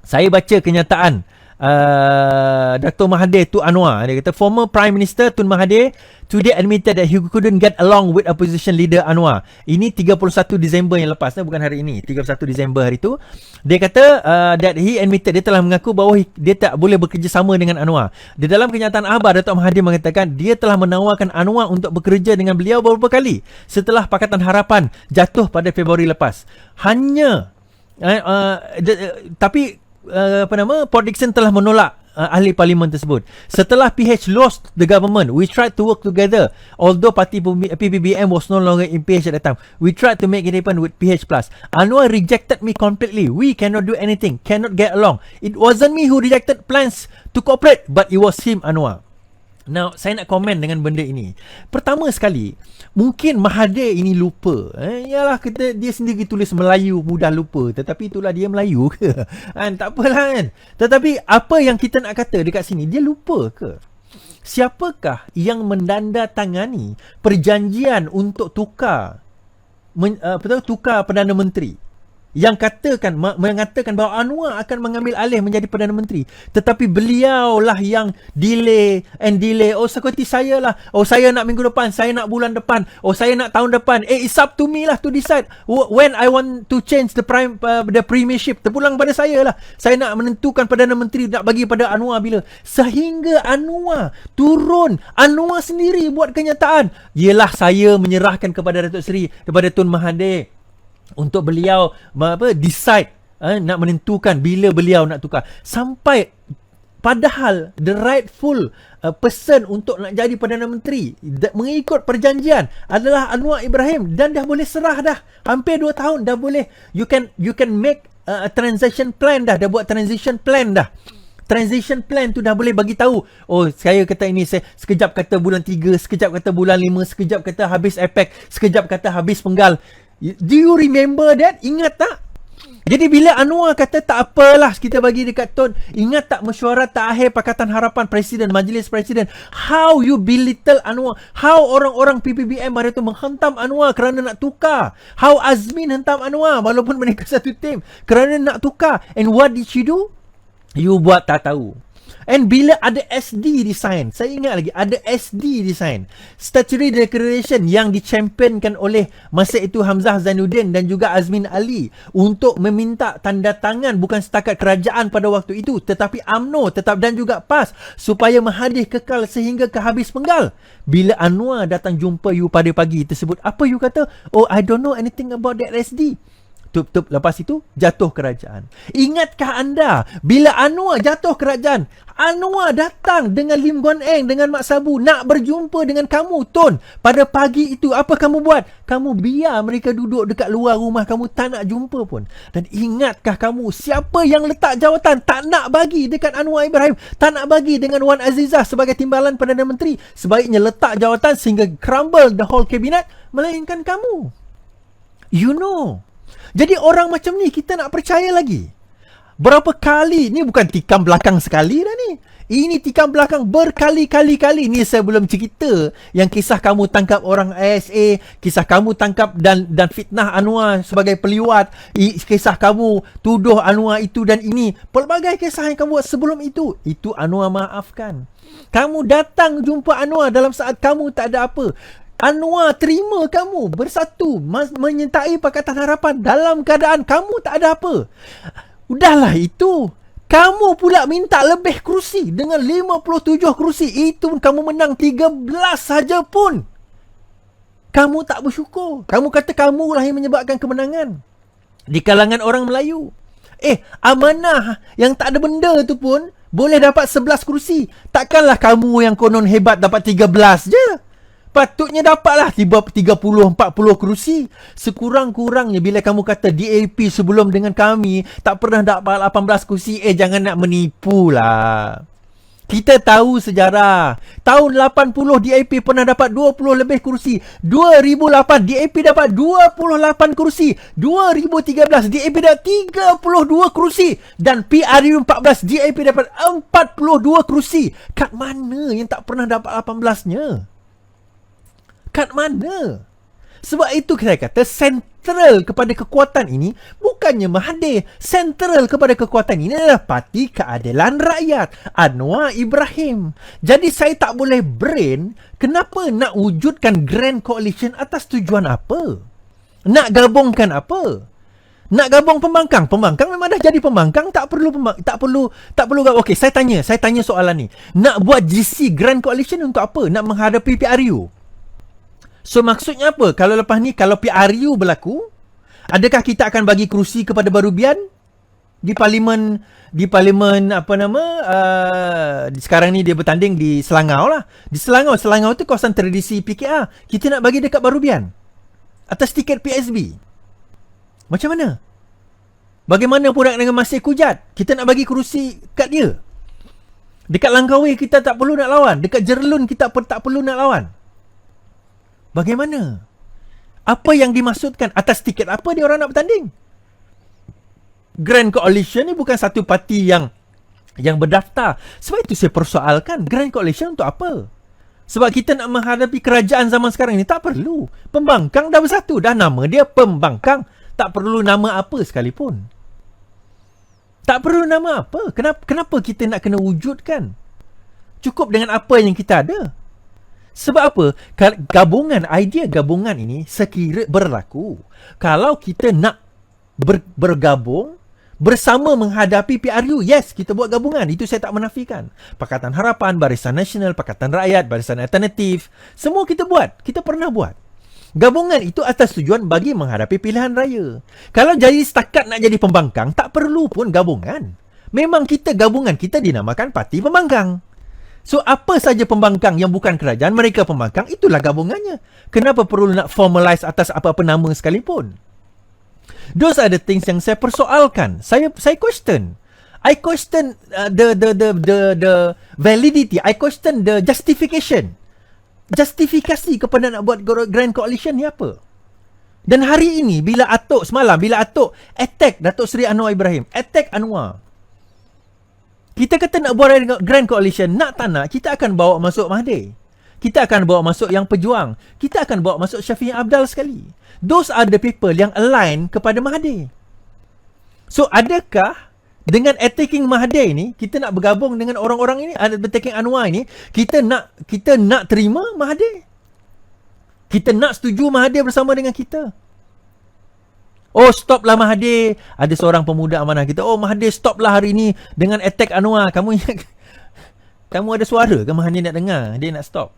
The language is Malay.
Saya baca kenyataan Dr. Mahathir Tun Anwar. Dia kata former Prime Minister Tun Mahathir today admitted that he couldn't get along with opposition leader Anwar. Ini 31 Disember yang lepas, bukan hari ini. 31 Disember hari tu. Dia kata that he admitted, dia telah mengaku bahawa dia tak boleh bekerjasama dengan Anwar. Di dalam kenyataan akhbar, Dr. Mahathir mengatakan dia telah menawarkan Anwar untuk bekerja dengan beliau beberapa kali setelah Pakatan Harapan jatuh pada Februari lepas. Hanya tapi Port Dickson telah menolak ahli parlimen tersebut. Setelah PH lost the government, we tried to work together. Although parti PPBM was no longer in PH at that time, we tried to make it happen with PH+. Anwar rejected me completely. We cannot do anything, cannot get along. It wasn't me who rejected plans to cooperate, but it was him, Anwar. Now, saya nak komen dengan benda ini. Pertama sekali, mungkin Mahathir ini lupa. Yalah, dia sendiri tulis Melayu, mudah lupa. Tetapi itulah dia Melayu ke? Tak apalah kan. Tetapi apa yang kita nak kata dekat sini, dia lupa ke? Siapakah yang mendandatangani perjanjian untuk tukar Perdana Menteri? Yang mengatakan bahawa Anwar akan mengambil alih menjadi Perdana Menteri, tetapi beliau lah yang delay. Seperti saya lah, saya nak minggu depan, saya nak bulan depan, saya nak tahun depan. It's up to me lah to decide when I want to change the premiership. Terpulang pada saya lah. Saya nak menentukan Perdana Menteri nak bagi pada Anwar bila. Sehingga Anwar turun, Anwar sendiri buat kenyataan, yelah, saya menyerahkan kepada Datuk Seri, kepada Tun Mahathir untuk beliau decide, nak menentukan bila beliau nak tukar. Sampai padahal the rightful person untuk nak jadi Perdana Menteri mengikut perjanjian adalah Anwar Ibrahim, dan dah boleh serah dah. Hampir 2 tahun dah boleh. You can make a transition plan dah buat transition plan dah. Transition plan tu dah boleh bagi tahu. Saya kata ini, saya sekejap kata bulan 3, sekejap kata bulan 5, sekejap kata habis APEC, sekejap kata habis penggal. Do you remember that? Ingat tak? Jadi bila Anwar kata tak apalah, kita bagi dekat Tun, ingat tak mesyuarat terakhir Pakatan Harapan Presiden, Majlis Presiden, how you belittle Anwar, how orang-orang PPBM hari tu menghentam Anwar kerana nak tukar, how Azmin hentam Anwar walaupun mereka satu tim kerana nak tukar. And what did you do? You buat tak tahu. And bila ada SD design, saya ingat lagi, ada SD design, Statutory Declaration yang dichampionkan oleh masa itu Hamzah Zainuddin dan juga Azmin Ali untuk meminta tanda tangan bukan setakat kerajaan pada waktu itu, tetapi UMNO tetap dan juga PAS supaya Mahathir kekal sehingga ke habis penggal. Bila Anwar datang jumpa you pada pagi tersebut, apa you kata? I don't know anything about that SD. Lepas itu jatuh kerajaan. Ingatkah anda bila Anwar jatuh kerajaan, Anwar datang dengan Lim Guan Eng, dengan Mak Sabu nak berjumpa dengan kamu, Tun. Pada pagi itu apa kamu buat? Kamu biar mereka duduk dekat luar rumah kamu, tak nak jumpa pun. Dan ingatkah kamu siapa yang letak jawatan tak nak bagi dekat Anwar Ibrahim, tak nak bagi dengan Wan Azizah sebagai timbalan Perdana Menteri? Sebaiknya letak jawatan sehingga crumble the whole cabinet, melainkan kamu. You know. Jadi orang macam ni kita nak percaya lagi? Berapa kali? Ni bukan tikam belakang sekali dah ni. Ini tikam belakang berkali-kali-kali. Ni saya belum cerita yang kisah kamu tangkap orang ISA, kisah kamu tangkap dan fitnah Anwar sebagai peliwat, kisah kamu tuduh Anwar itu dan ini. Pelbagai kisah yang kamu buat sebelum itu. Itu Anwar maafkan. Kamu datang jumpa Anwar dalam saat kamu tak ada apa. Anwar terima kamu bersatu menyertai Pakatan Harapan dalam keadaan kamu tak ada apa. Udahlah itu. Kamu pula minta lebih kerusi dengan 57 kerusi. Itu kamu menang 13 saja pun. Kamu tak bersyukur. Kamu kata kamu lah yang menyebabkan kemenangan di kalangan orang Melayu. Amanah yang tak ada benda tu pun boleh dapat 11 kerusi. Takkanlah kamu yang konon hebat dapat 13 je. Patutnya dapatlah 30-40 kerusi. Sekurang-kurangnya bila kamu kata DAP sebelum dengan kami tak pernah dapat 18 kerusi, jangan nak menipu lah. Kita tahu sejarah. Tahun 80 DAP pernah dapat 20 lebih kerusi. 2008 DAP dapat 28 kerusi. 2013 DAP dapat 32 kerusi. Dan PRU 14 DAP dapat 42 kerusi. Kat mana yang tak pernah dapat 18-nya? Kat mana? Sebab itu saya kata sentral kepada kekuatan ini bukannya Mahathir. Sentral kepada kekuatan ini adalah Parti Keadilan Rakyat, Anwar Ibrahim. Jadi saya tak boleh brain kenapa nak wujudkan Grand Coalition atas tujuan apa? Nak gabungkan apa? Nak gabung pembangkang. Pembangkang memang dah jadi pembangkang, tak perlu okey, saya tanya soalan ni. Nak buat GC Grand Coalition untuk apa? Nak menghadapi PRU. So maksudnya apa? Kalau lepas ni kalau PRU berlaku, adakah kita akan bagi kerusi kepada Barubian di parlimen sekarang ni dia bertanding di Selangor lah. Di Selangor tu kawasan tradisi PKR. Kita nak bagi dekat Barubian atas tiket PSB. Macam mana? Bagaimana pula dengan Masih Kujat? Kita nak bagi kerusi kat dia. Dekat Langkawi kita tak perlu nak lawan. Dekat Jerlun kita tak perlu nak lawan. Bagaimana? Apa yang dimaksudkan? Atas tiket apa dia orang nak bertanding? Grand Coalition ni bukan satu parti yang berdaftar. Sebab itu saya persoalkan, Grand Coalition untuk apa? Sebab kita nak menghadapi kerajaan zaman sekarang ni, tak perlu. Pembangkang dah bersatu. Dah nama dia Pembangkang. Tak perlu nama apa sekalipun. Tak perlu nama apa. Kenapa kita nak kena wujudkan? Cukup dengan apa yang kita ada. Sebab apa? Idea gabungan ini sekira berlaku. Kalau kita nak bergabung bersama menghadapi PRU, yes, kita buat gabungan. Itu saya tak menafikan. Pakatan Harapan, Barisan Nasional, Pakatan Rakyat, Barisan Alternatif, semua kita buat. Kita pernah buat. Gabungan itu atas tujuan bagi menghadapi pilihan raya. Kalau jadi setakat nak jadi pembangkang, tak perlu pun gabungan. Memang kita gabungan, kita dinamakan Parti Pembangkang. So, apa saja pembangkang yang bukan kerajaan, mereka pembangkang, itulah gabungannya. Kenapa perlu nak formalize atas apa-apa nama sekalipun? Those are the things yang saya persoalkan. Saya question. I question the validity. I question the justification. Justifikasi kepada nak buat Grand Coalition ni apa? Dan hari ini bila Atok attack Datuk Seri Anwar Ibrahim, attack Anwar, kita kata nak buat Grand Coalition, nak tak nak, kita akan bawa masuk Mahathir, kita akan bawa masuk Yang Pejuang, kita akan bawa masuk Syafiq Abdal sekali. Those are the people yang align kepada Mahathir. So adakah dengan attacking Mahathir ni, kita nak bergabung dengan orang-orang ini, attacking Anwar ini, kita nak terima Mahathir? Kita nak setuju Mahathir bersama dengan kita? Oh, stoplah Mahathir. Ada seorang pemuda amanah kita, oh Mahathir stoplah hari ni dengan attack Anwar. Kamu ada suara ke Mahathir nak dengar? Dia nak stop.